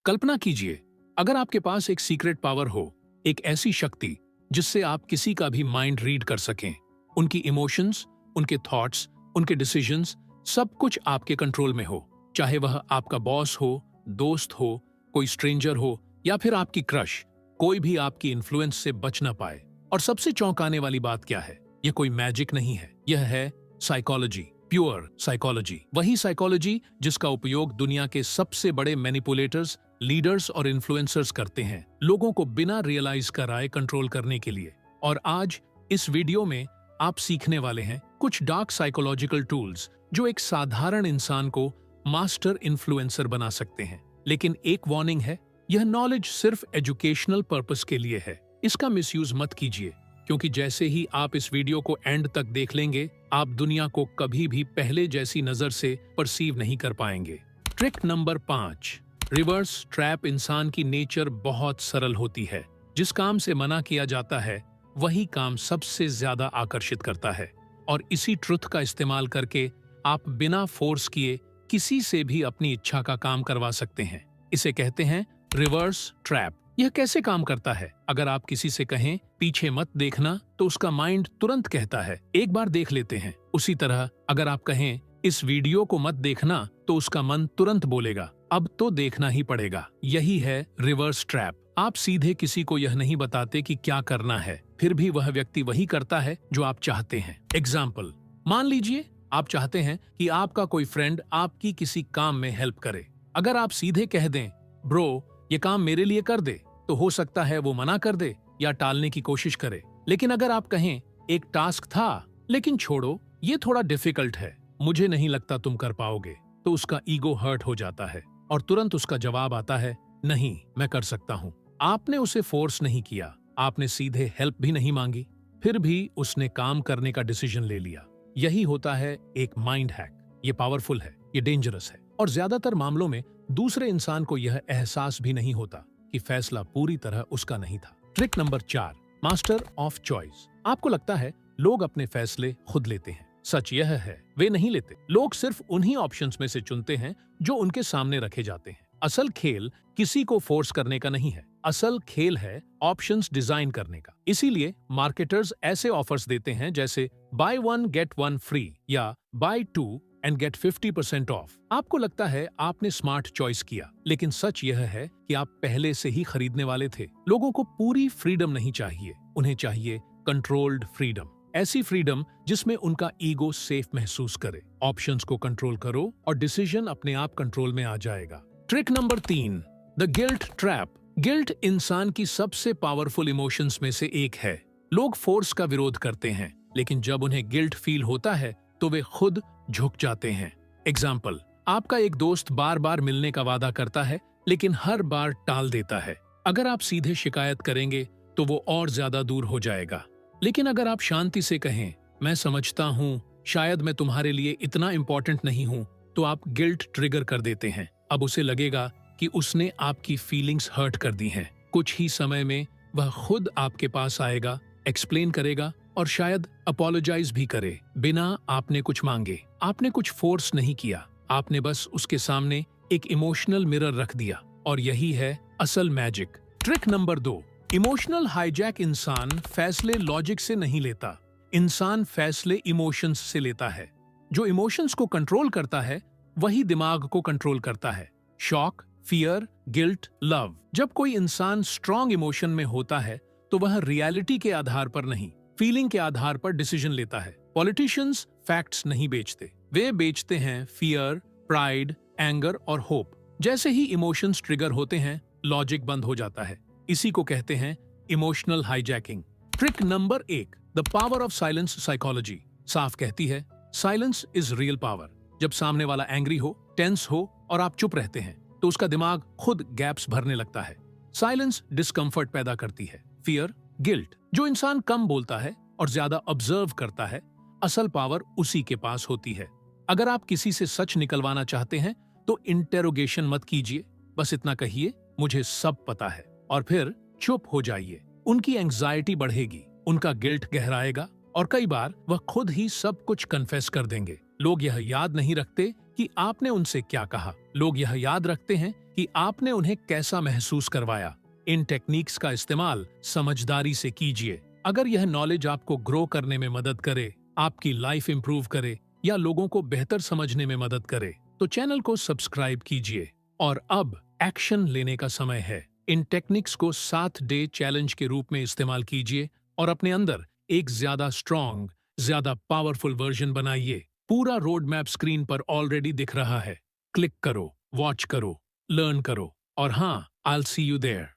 कल्पना कीजिए, अगर आपके पास एक सीक्रेट पावर हो, एक ऐसी शक्ति जिससे आप किसी का भी माइंड रीड कर सकें, उनकी इमोशंस, उनके थॉट्स, उनके डिसीजंस, सब कुछ आपके कंट्रोल में हो, चाहे वह आपका बॉस हो, दोस्त हो, कोई स्ट्रेंजर हो या फिर आपकी क्रश, कोई भी आपकी इन्फ्लुएंस से बच ना पाए। और सबसे चौंकाने वाली बात क्या है? यह कोई मैजिक नहीं है, यह है साइकोलॉजी, प्योर साइकोलॉजी। वही साइकोलॉजी जिसका उपयोग दुनिया के सबसे बड़े मैनिपुलेटर्स, लीडर्स और इन्फ्लुएंसर्स करते हैं, लोगों को बिना रियलाइज कराए कंट्रोल करने के लिए। और आज इस वीडियो में आप सीखने वाले हैं कुछ डार्क साइकोलॉजिकल टूल्स जो एक साधारण इंसान को मास्टर इन्फ्लुएंसर बना सकते हैं। लेकिन एक वार्निंग है, यह नॉलेज सिर्फ एजुकेशनल पर्पस के लिए है, इसका मिसयूज मत कीजिए, क्योंकि जैसे ही आप इस वीडियो को एंड तक देख लेंगे, आप दुनिया को कभी भी पहले जैसी नजर से परसीव नहीं कर पाएंगे। Trick number 5, reverse trap. इंसान की नेचर बहुत सरल होती है, जिस काम से मना किया जाता है वही काम सबसे ज्यादा आकर्षित करता है। और इसी ट्रुथ का इस्तेमाल करके आप बिना फोर्स किए किसी से भी अपनी इच्छा का काम करवा सकते हैं। इसे कहते हैं रिवर्स ट्रैप। यह कैसे काम करता है? अगर आप किसी से कहें पीछे मत देखना, तो उसका माइंड तुरंत कहता है एक बार देख लेते हैं। उसी तरह अगर आप कहें इस वीडियो को मत देखना, तो उसका मन तुरंत बोलेगा अब तो देखना ही पड़ेगा। यही है रिवर्स ट्रैप। आप सीधे किसी को यह नहीं बताते कि क्या करना है, फिर भी वह व्यक्ति वही करता है जो आप चाहते हैं। एग्जाम्पल, मान लीजिए आप चाहते हैं कि आपका कोई फ्रेंड आपकी किसी काम में हेल्प करे। अगर आप सीधे कह दें ब्रो ये काम मेरे लिए कर दे, तो हो सकता है वो मना कर दे या टालने की कोशिश करे। लेकिन अगर आप कहें एक टास्क था, लेकिन छोड़ो ये थोड़ा डिफिकल्ट है, मुझे नहीं लगता तुम कर पाओगे, तो उसका ईगो हर्ट हो जाता है और तुरंत उसका जवाब आता है नहीं मैं कर सकता हूँ। आपने उसे फोर्स नहीं किया, आपने सीधे हेल्प भी नहीं मांगी, फिर भी उसने काम करने का डिसीजन ले लिया। यही होता है एक माइंड हैक। ये पावरफुल है, ये डेंजरस है, और ज्यादातर मामलों में दूसरे इंसान को यह एहसास भी नहीं होता कि फैसला पूरी तरह उसका नहीं था। Trick number 4, master of choice. आपको लगता है लोग अपने फैसले खुद लेते हैं। सच यह है वे नहीं लेते। लोग सिर्फ उन्हीं ऑप्शंस में से चुनते हैं जो उनके सामने रखे जाते हैं। असल खेल किसी को फोर्स करने का नहीं है, असल खेल है ऑप्शंस डिजाइन करने का। इसीलिए मार्केटर्स ऐसे ऑफर्स देते हैं जैसे बाय 1 गेट 1 फ्री या बाय 2 एंड गेट 50% ऑफ। आपको लगता है आपने स्मार्ट चॉइस किया, लेकिन सच यह है कि आप पहले से ही खरीदने वाले थे। लोगों को पूरी फ्रीडम नहीं चाहिए, उन्हें चाहिए कंट्रोल्ड फ्रीडम। ऐसी फ्रीडम जिसमें उनका ईगो सेफ महसूस करे। ऑप्शंस को कंट्रोल करो और डिसीजन अपने आप कंट्रोल में आ जाएगा। Trick number 3, the guilt trap. Guilt इंसान की सबसे पावरफुल इमोशंस में से एक है। लोग फोर्स का विरोध करते हैं, लेकिन जब उन्हें गिल्ट फील होता है तो वे खुद झुक जाते हैं। एग्जाम्पल, आपका एक दोस्त बार बार मिलने का वादा करता है, लेकिन हर बार टाल देता है। अगर आप सीधे शिकायत करेंगे तो वो और ज्यादा दूर हो जाएगा। लेकिन अगर आप शांति से कहें मैं समझता हूँ, शायद मैं तुम्हारे लिए इतना इंपॉर्टेंट नहीं हूँ, तो आप गिल्ट ट्रिगर कर देते हैं। अब उसे लगेगा कि उसने आपकी फीलिंग्स हर्ट कर दी हैं। कुछ ही समय में वह खुद आपके पास आएगा, एक्सप्लेन करेगा और शायद अपोलोजाइज भी करे, बिना आपने कुछ मांगे। आपने कुछ फोर्स नहीं किया, आपने बस उसके सामने एक इमोशनल मिरर रख दिया। और यही है असल magic. Trick number 2, emotional hijack. इंसान फैसले लॉजिक से नहीं लेता, इंसान फैसले इमोशंस से लेता है। जो इमोशंस को कंट्रोल करता है वही दिमाग को कंट्रोल करता है। Shock, fear, guilt, love. जब कोई इंसान स्ट्रॉन्ग इमोशन में होता है तो वह रियलिटी के आधार पर नहीं, फीलिंग के आधार पर डिसीजन लेता है। पॉलिटिशियंस फैक्ट्स नहीं बेचते, वे बेचते हैं फियर, प्राइड, एंगर और होप। जैसे ही इमोशंस ट्रिगर होते हैं, लॉजिक बंद हो जाता है। इसी को कहते हैं emotional hijacking. Trick number 1, the power of silence psychology. साफ कहती है साइलेंस इज रियल पावर। जब सामने वाला एंग्री हो, टेंस हो और आप चुप रहते हैं, तो उसका दिमाग खुद गैप्स भरने लगता है। साइलेंस डिस्कंफर्ट पैदा करती है। Fear, guilt. जो इंसान कम बोलता है और ज्यादा ऑब्जर्व करता है, असल पावर उसी के पास होती है। अगर आप किसी से सच निकलवाना चाहते हैं तो इंटेरोगेशन मत कीजिए, बस इतना कहिए मुझे सब पता है, और फिर चुप हो जाइए। उनकी एंग्जाइटी बढ़ेगी, उनका गिल्ट गहराएगा और कई बार वह खुद ही सब कुछ कन्फेस कर देंगे। लोग यह याद नहीं रखते कि आपने उनसे क्या कहा, लोग यह याद रखते हैं कि आपने उन्हें कैसा महसूस करवाया। इन टेक्निक्स का इस्तेमाल समझदारी से कीजिए। अगर यह नॉलेज आपको ग्रो करने में मदद करे, आपकी लाइफ इंप्रूव करे या लोगों को बेहतर समझने में मदद करे, तो चैनल को सब्सक्राइब कीजिए। और अब एक्शन लेने का समय है। इन टेक्निक्स को 7 डे चैलेंज के रूप में इस्तेमाल कीजिए और अपने अंदर एक ज्यादा स्ट्रॉन्ग, ज्यादा पावरफुल वर्जन बनाइए। पूरा रोड मैप स्क्रीन पर ऑलरेडी दिख रहा है। क्लिक करो, वॉच करो, लर्न करो और हाँ, I will see you there.